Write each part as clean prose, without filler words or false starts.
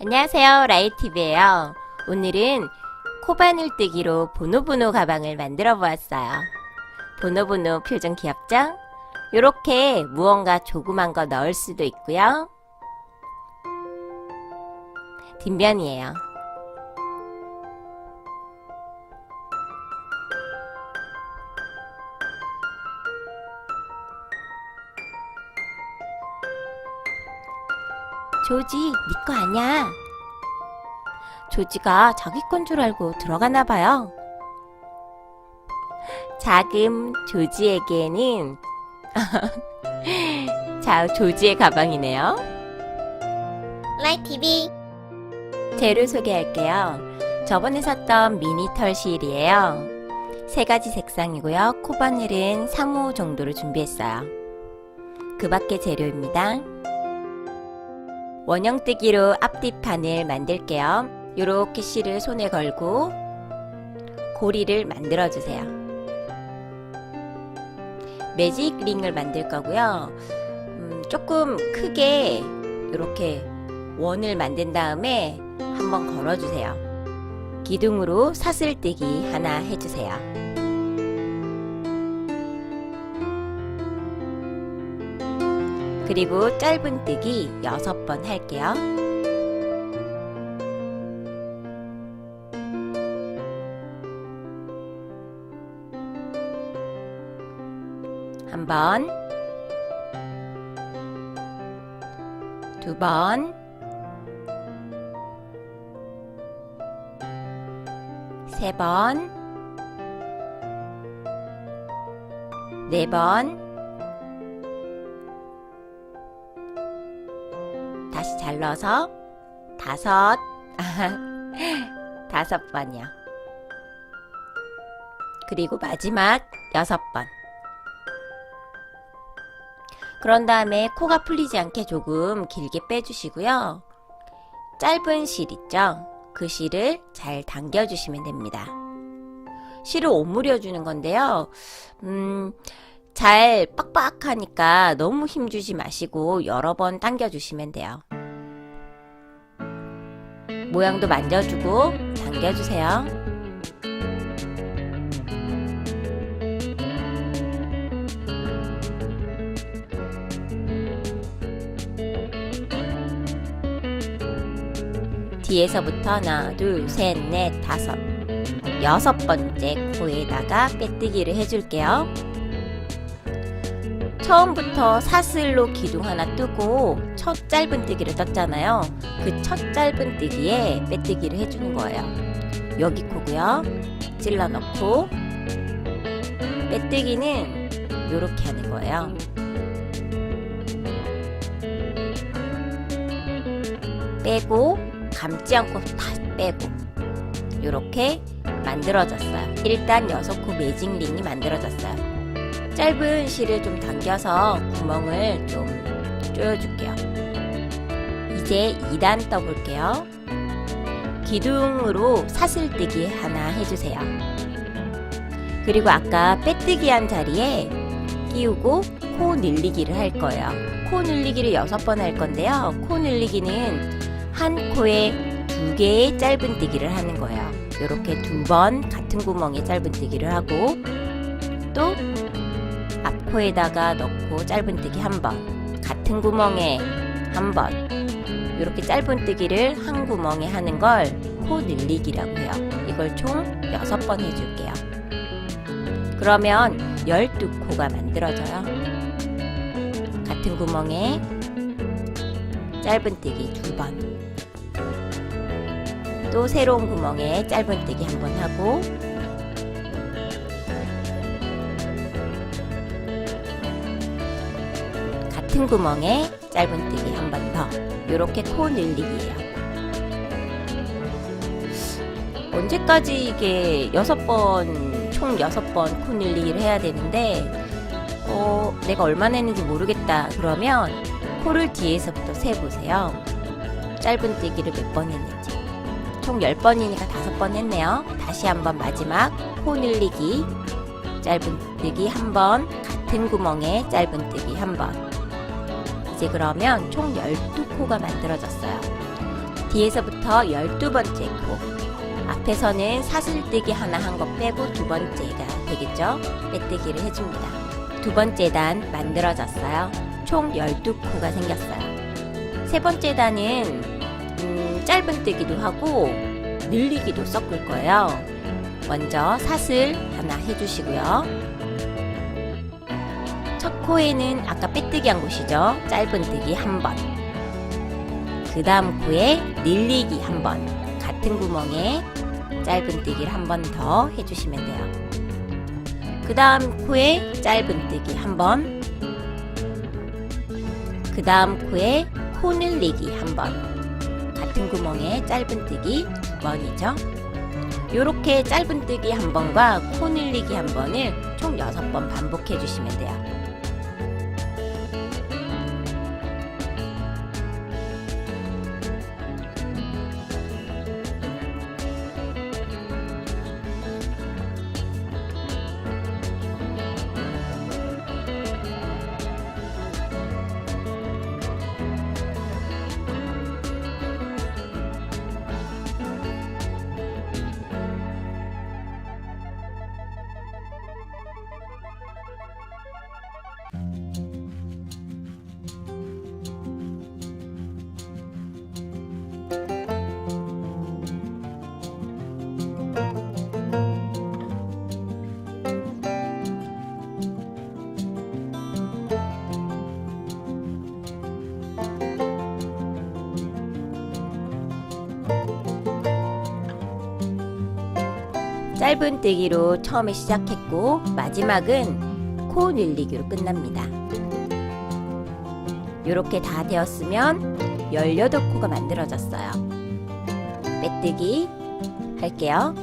안녕하세요, 라이티브예요. 오늘은 코바늘뜨기로 보노보노 가방을 만들어 보았어요. 보노보노 표정 귀엽죠? 요렇게 무언가 조그만 거 넣을 수도 있고요. 뒷면이에요. 조지, 네 거 아냐? 조지가 자기 건 줄 알고 들어가나 봐요. 작은 조지에게는 자, 조지의 가방이네요. 라이티비 재료 소개할게요. 저번에 샀던 미니 털실이에요. 3가지 색상이고요. 코바늘은 3호 정도로 준비했어요. 그 밖의 재료입니다. 원형뜨기로 앞뒤판을 만들게요. 요렇게 실을 손에 걸고 고리를 만들어주세요. 매직 링을 만들 거고요. 조금 크게 이렇게 원을 만든 다음에 한번 걸어주세요. 기둥으로 사슬뜨기 하나 해주세요. 그리고 짧은뜨기 6번 할게요. 한 번, 2번, 3번, 4번, 다시 잘 넣어서 5번이요. 그리고 마지막 6번. 그런 다음에 코가 풀리지 않게 조금 길게 빼주시고요. 짧은 실 있죠? 그 실을 잘 당겨주시면 됩니다. 실을 오므려주는 건데요. 잘 빡빡하니까 너무 힘주지 마시고 여러 번 당겨주시면 돼요. 모양도 만져주고 당겨주세요. 뒤에서부터 하나, 둘, 셋, 넷, 5, 6번째 코에다가 빼뜨기를 해줄게요. 처음부터 사슬로 기둥 하나 뜨고 첫 짧은뜨기를 떴잖아요. 그 첫 짧은뜨기에 빼뜨기를 해주는 거예요. 여기 코고요. 찔러 넣고 빼뜨기는 이렇게 하는 거예요. 빼고 감지 않고 다시 빼고 이렇게 만들어졌어요. 일단 6코 매직링이 만들어졌어요. 짧은 실을 좀 당겨서 구멍을 좀 조여줄게요. 이제 2단 떠볼게요. 기둥으로 사슬뜨기 하나 해주세요. 그리고 아까 빼뜨기 한 자리에 끼우고 코 늘리기를 할 거예요. 코 늘리기를 6번 할 건데요. 코 늘리기는 한 코에 2개의 짧은뜨기를 하는 거예요. 이렇게 2번 같은 구멍에 짧은뜨기를 하고 또 앞코에다가 넣고 짧은뜨기 1번, 같은 구멍에 1번, 이렇게 짧은뜨기를 한 구멍에 하는 걸 코 늘리기라고 해요. 이걸 총 6번 해줄게요. 그러면 12코가 만들어져요. 같은 구멍에 짧은뜨기 2번, 또 새로운 구멍에 짧은뜨기 1번 하고 같은 구멍에 짧은뜨기 1번 더. 이렇게 코 늘리기예요. 언제까지 이게 6번, 총 6번 코 늘리기를 해야 되는데 내가 얼마나 했는지 모르겠다 그러면 코를 뒤에서부터 세보세요. 짧은뜨기를 몇 번 했는지. 총 10번이니까 5번 했네요. 다시 한번 마지막 코 늘리기, 짧은뜨기 1번, 같은 구멍에 짧은뜨기 1번. 이제 그러면 총 12코가 만들어졌어요. 뒤에서부터 12번째 코. 앞에서는 사슬뜨기 하나 한 거 빼고 두 번째가 되겠죠? 빼뜨기를 해줍니다. 두 번째 단 만들어졌어요. 총 12코가 생겼어요. 세 번째 단은 짧은뜨기도 하고 늘리기도 섞을 거예요. 먼저 사슬 하나 해주시고요. 첫 코에는 아까 빼뜨기 한 곳이죠. 짧은뜨기 한 번. 그 다음 코에 늘리기 한 번. 같은 구멍에 짧은뜨기를 한 번 더 해주시면 돼요. 그 다음 코에 짧은뜨기 한 번. 그 다음 코에 코 늘리기 한 번. 같은 구멍에 짧은뜨기 두 번이죠. 요렇게 짧은뜨기 한 번과 코 늘리기 한 번을 총 6번 반복해 주시면 돼요. 짧은뜨기로 처음에 시작했고 마지막은 코 늘리기로 끝납니다. 이렇게 다 되었으면 18코가 만들어졌어요. 빼뜨기 할게요.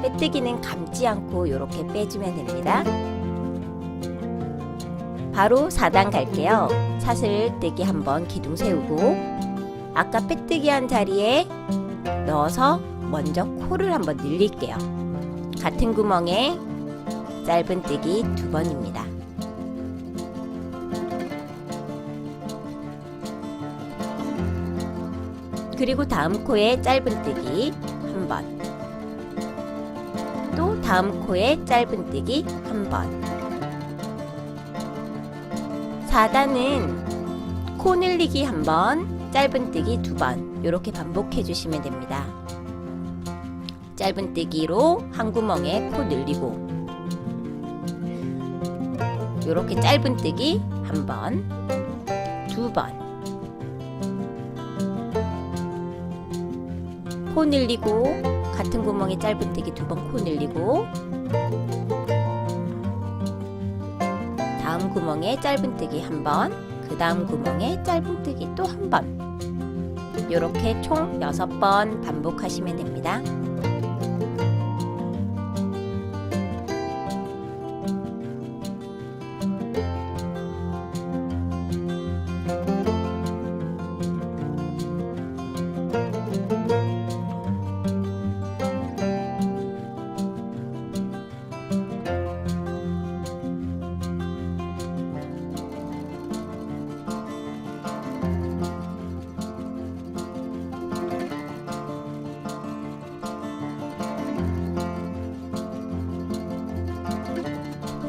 빼뜨기는 감지 않고 이렇게 빼주면 됩니다. 바로 4단 갈게요. 사슬뜨기 한번 기둥 세우고 아까 빼뜨기 한 자리에 넣어서 먼저 코를 한번 늘릴게요. 같은 구멍에 짧은뜨기 두 번입니다. 그리고 다음 코에 짧은뜨기 한 번. 또 다음 코에 짧은뜨기 한 번. 4단은 코 늘리기 한 번, 짧은뜨기 두 번. 이렇게 반복해 주시면 됩니다. 짧은뜨기로 한 구멍에 코 늘리고 이렇게 짧은뜨기 한 번, 두 번, 코 늘리고 같은 구멍에 짧은뜨기 두 번 코 늘리고 다음 구멍에 짧은뜨기 한 번, 그 다음 구멍에 짧은뜨기 또 한 번. 이렇게 총 6번 반복하시면 됩니다.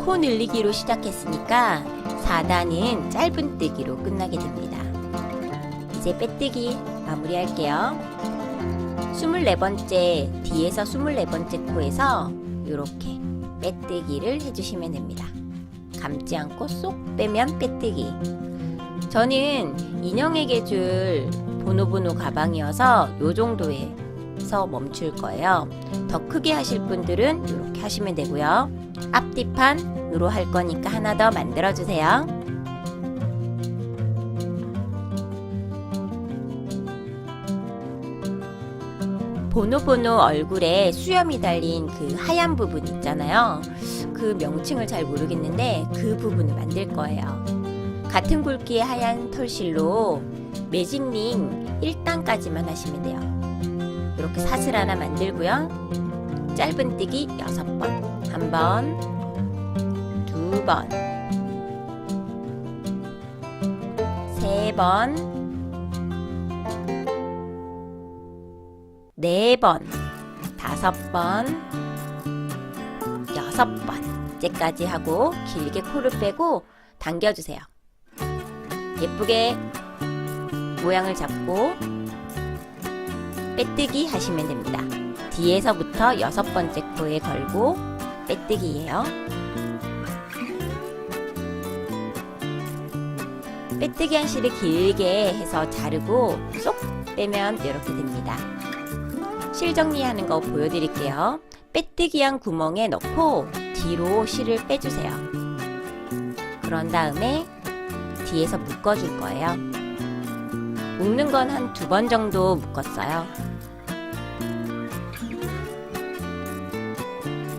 코 늘리기로 시작했으니까 4단은 짧은뜨기로 끝나게 됩니다. 이제 빼뜨기 마무리할게요. 24번째 뒤에서 24번째 코에서 이렇게 빼뜨기를 해주시면 됩니다. 감지 않고 쏙 빼면 빼뜨기. 저는 인형에게 줄 보노보노 가방이어서 요 정도에서 멈출 거예요. 더 크게 하실 분들은 이렇게 하시면 되고요. 앞뒤판으로 할 거니까 하나 더 만들어 주세요. 보노보노 얼굴에 수염이 달린 그 하얀 부분 있잖아요. 그 명칭을 잘 모르겠는데 그 부분을 만들 거예요. 같은 굵기의 하얀 털실로 매직링 1단까지만 하시면 돼요. 이렇게 사슬 하나 만들고요. 짧은뜨기 6번. 한 번, 두 번, 세 번, 4번, 5번, 6번째까지 하고 길게 코를 빼고 당겨주세요. 예쁘게 모양을 잡고 빼뜨기 하시면 됩니다. 뒤에서부터 6번째 코에 걸고 빼뜨기예요. 빼뜨기 한 실을 길게 해서 자르고 쏙 빼면 이렇게 됩니다. 실 정리하는 거 보여드릴게요. 빼뜨기 한 구멍에 넣고 뒤로 실을 빼주세요. 그런 다음에 뒤에서 묶어줄 거예요. 묶는 건 한 2번 정도 묶었어요.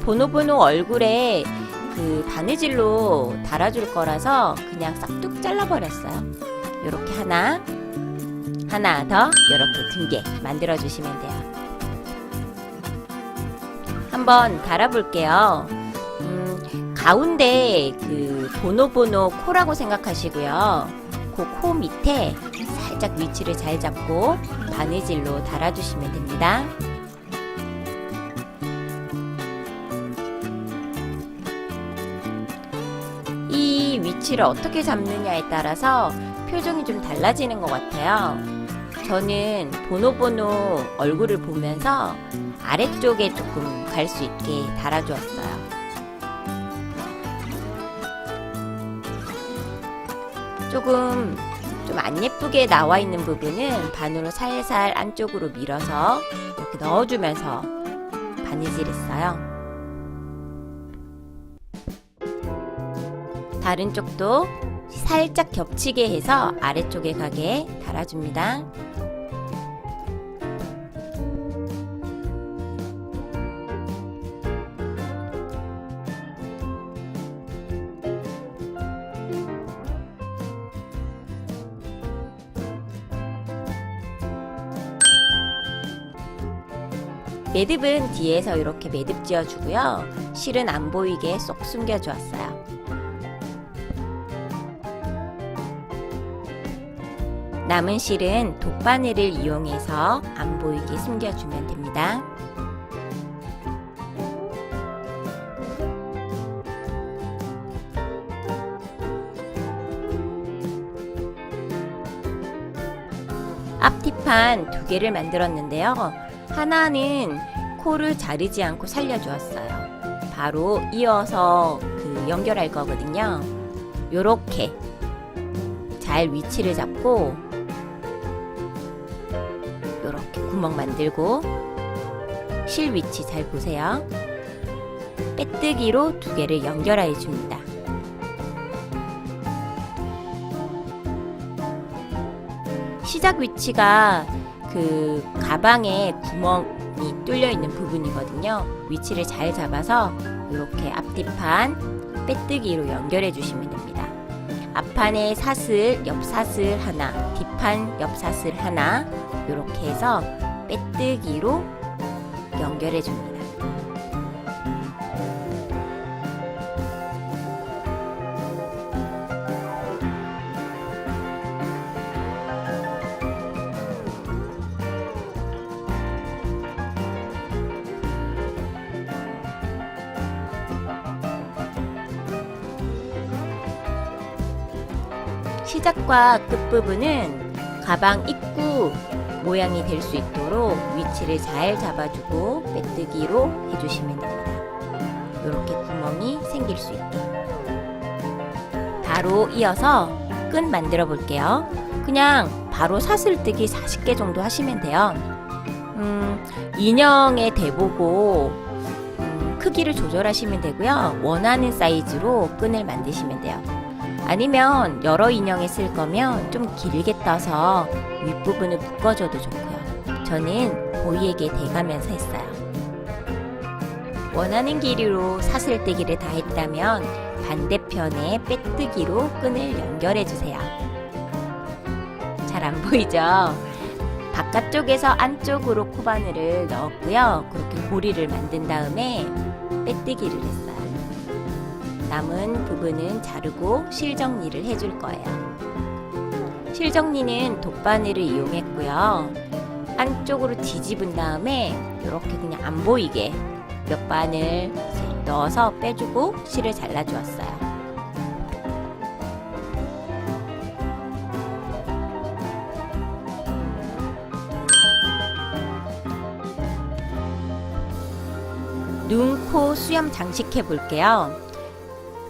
보노보노 얼굴에 그 바느질로 달아줄 거라서 그냥 싹둑 잘라버렸어요. 이렇게 하나 더 이렇게 2개 만들어 주시면 돼요. 한번 달아볼게요. 가운데 그 보노보노 코라고 생각하시고요. 그 코 밑에 살짝 위치를 잘 잡고 바느질로 달아주시면 됩니다. 이 위치를 어떻게 잡느냐에 따라서 표정이 좀 달라지는 것 같아요. 저는 보노보노 얼굴을 보면서 아래쪽에 조금 갈 수 있게 달아주었어요. 조금 좀 안 예쁘게 나와 있는 부분은 반으로 살살 안쪽으로 밀어서 이렇게 넣어주면서 바느질했어요. 다른 쪽도 살짝 겹치게 해서 아래쪽에 가게 달아줍니다. 매듭은 뒤에서 이렇게 매듭 지어주고요. 실은 안 보이게 쏙 숨겨주었어요. 남은 실은 돗바늘을 이용해서 안 보이게 숨겨주면 됩니다. 앞뒤판 2개를 만들었는데요. 하나는 코를 자르지 않고 살려주었어요. 바로 이어서 연결할 거거든요. 요렇게 잘 위치를 잡고 요렇게 구멍 만들고 실 위치 잘 보세요. 빼뜨기로 2개를 연결해 줍니다. 시작 위치가 그 가방에 구멍이 뚫려 있는 부분이거든요. 위치를 잘 잡아서 이렇게 앞뒤판 빼뜨기로 연결해 주시면 됩니다. 앞판에 사슬, 옆 사슬 하나, 뒷판 옆 사슬 하나 이렇게 해서 빼뜨기로 연결해 줍니다. 시작과 끝부분은 가방 입구 모양이 될 수 있도록 위치를 잘 잡아주고 빼뜨기로 해주시면 됩니다. 이렇게 구멍이 생길 수 있게. 바로 이어서 끈 만들어 볼게요. 그냥 바로 사슬뜨기 40개 정도 하시면 돼요. 인형에 대보고 크기를 조절하시면 되고요. 원하는 사이즈로 끈을 만드시면 돼요. 아니면 여러 인형에 쓸 거면 좀 길게 떠서 윗부분을 묶어줘도 좋고요. 저는 보이에게 대가면서 했어요. 원하는 길이로 사슬뜨기를 다 했다면 반대편에 빼뜨기로 끈을 연결해주세요. 잘 안 보이죠? 바깥쪽에서 안쪽으로 코바늘을 넣었고요. 그렇게 고리를 만든 다음에 빼뜨기를 했어요. 남은 부분은 자르고 실 정리를 해줄 거예요. 실 정리는 돗바늘을 이용했고요. 안쪽으로 뒤집은 다음에 이렇게 그냥 안 보이게 몇 반을 넣어서 빼주고 실을 잘라주었어요. 눈, 코, 수염 장식해 볼게요.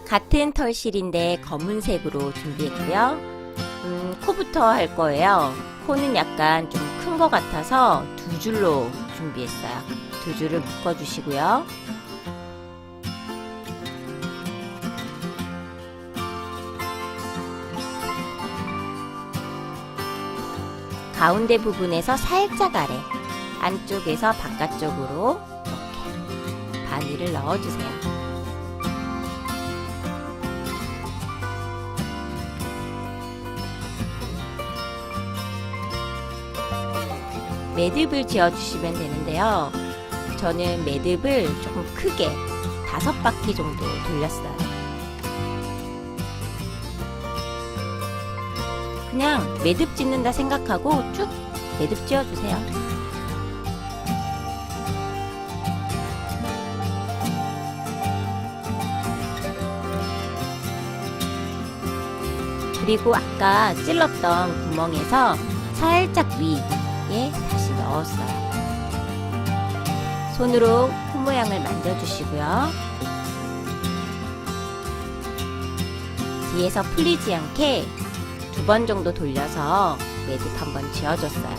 같은 털실인데 검은색으로 준비했고요. 코부터 할 거예요. 코는 약간 좀 큰 것 같아서 두 줄로 준비했어요. 두 줄을 묶어주시고요. 가운데 부분에서 살짝 아래, 안쪽에서 바깥쪽으로 이렇게 바늘을 넣어주세요. 매듭을 지어주시면 되는데요. 저는 매듭을 조금 크게 5바퀴 정도 돌렸어요. 그냥 매듭 짓는다 생각하고 쭉 매듭 지어주세요. 그리고 아까 찔렀던 구멍에서 살짝 위에 다시 넣었어요. 손으로 코 모양을 만들어주시고요. 뒤에서 풀리지 않게 2번 정도 돌려서 매듭 한번 지어줬어요.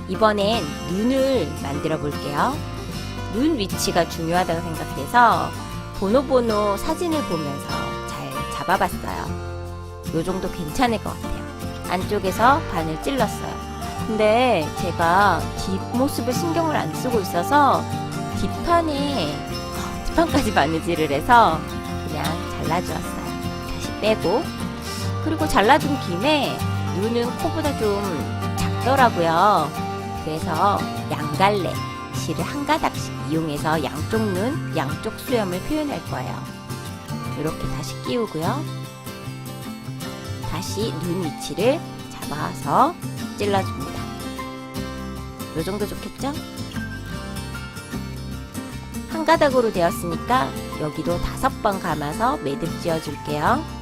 이번엔 눈을 만들어 볼게요. 눈 위치가 중요하다고 생각해서 보노보노 사진을 보면서 잘 잡아봤어요. 요 정도 괜찮을 것 같아요. 안쪽에서 반을 찔렀어요. 근데 제가 뒷모습을 신경을 안 쓰고 있어서 뒷판까지 바느질을 해서 그냥 잘라주었어요. 다시 빼고, 그리고 잘라준 김에 눈은 코보다 좀 작더라고요. 그래서 양갈래 실을 한 가닥씩 이용해서 양쪽 눈, 양쪽 수염을 표현할 거예요. 이렇게 다시 끼우고요. 다시 눈 위치를 잡아서 찔러줍니다. 이 정도 좋겠죠? 한 가닥으로 되었으니까 여기도 5번 감아서 매듭 지어줄게요.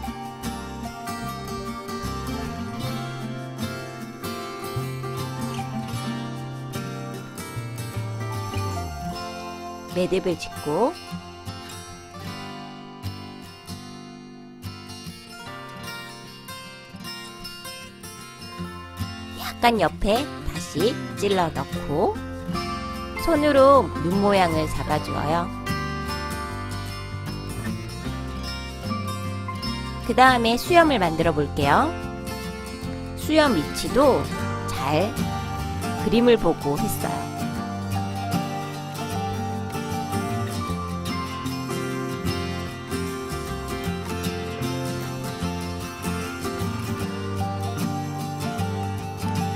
매듭을 짓고 약간 옆에 다시 찔러 넣고 손으로 눈 모양을 잡아주어요. 그 다음에 수염을 만들어 볼게요. 수염 위치도 잘 그림을 보고 했어요.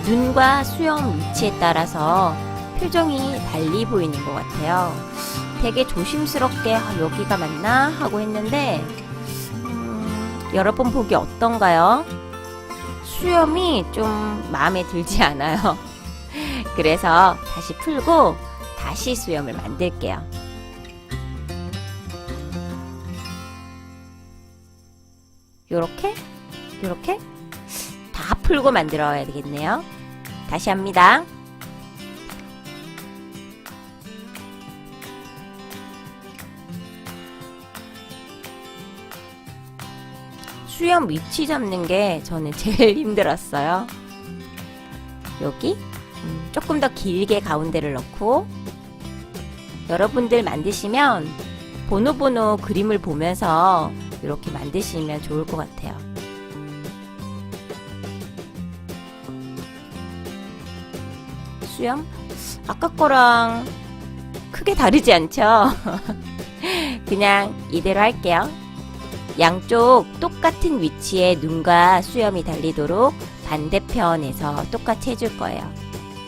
눈과 수염 위치에 따라서 표정이 달리 보이는 것 같아요. 되게 조심스럽게 여기가 맞나 하고 했는데 여러분 보기 어떤가요? 수염이 좀 마음에 들지 않아요. 그래서 다시 풀고 다시 수염을 만들게요. 요렇게 다 풀고 만들어야 되겠네요. 다시 합니다. 수염 위치 잡는 게 저는 제일 힘들었어요. 여기 조금 더 길게 가운데를 넣고, 여러분들 만드시면 보노보노 그림을 보면서 이렇게 만드시면 좋을 것 같아요. 수염 아까 거랑 크게 다르지 않죠? 그냥 이대로 할게요. 양쪽 똑같은 위치에 눈과 수염이 달리도록 반대편에서 똑같이 해줄 거예요.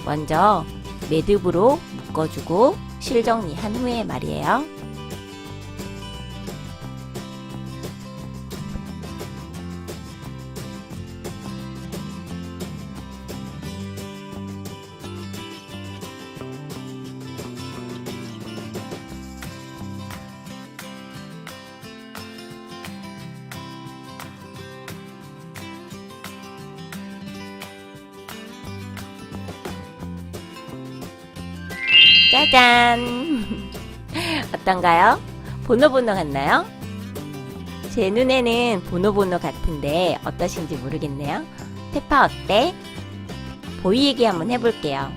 먼저 매듭으로 묶어주고 실 정리한 후에 말이에요. 짜잔! 어떤가요? 보노보노 같나요? 제 눈에는 보노보노 같은데 어떠신지 모르겠네요. 페파 어때? 보이 얘기 한번 해볼게요.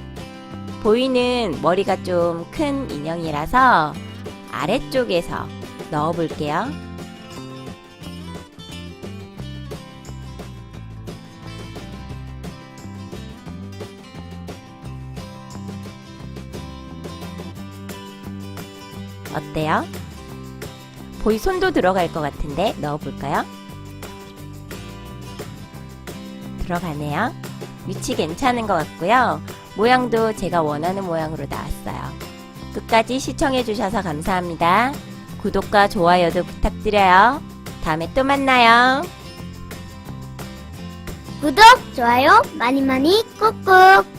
보이는 머리가 좀 큰 인형이라서 아래쪽에서 넣어볼게요. 어때요? 보이 손도 들어갈 것 같은데 넣어볼까요? 들어가네요. 위치 괜찮은 것 같고요. 모양도 제가 원하는 모양으로 나왔어요. 끝까지 시청해주셔서 감사합니다. 구독과 좋아요도 부탁드려요. 다음에 또 만나요. 구독, 좋아요 많이 많이 꾹꾹.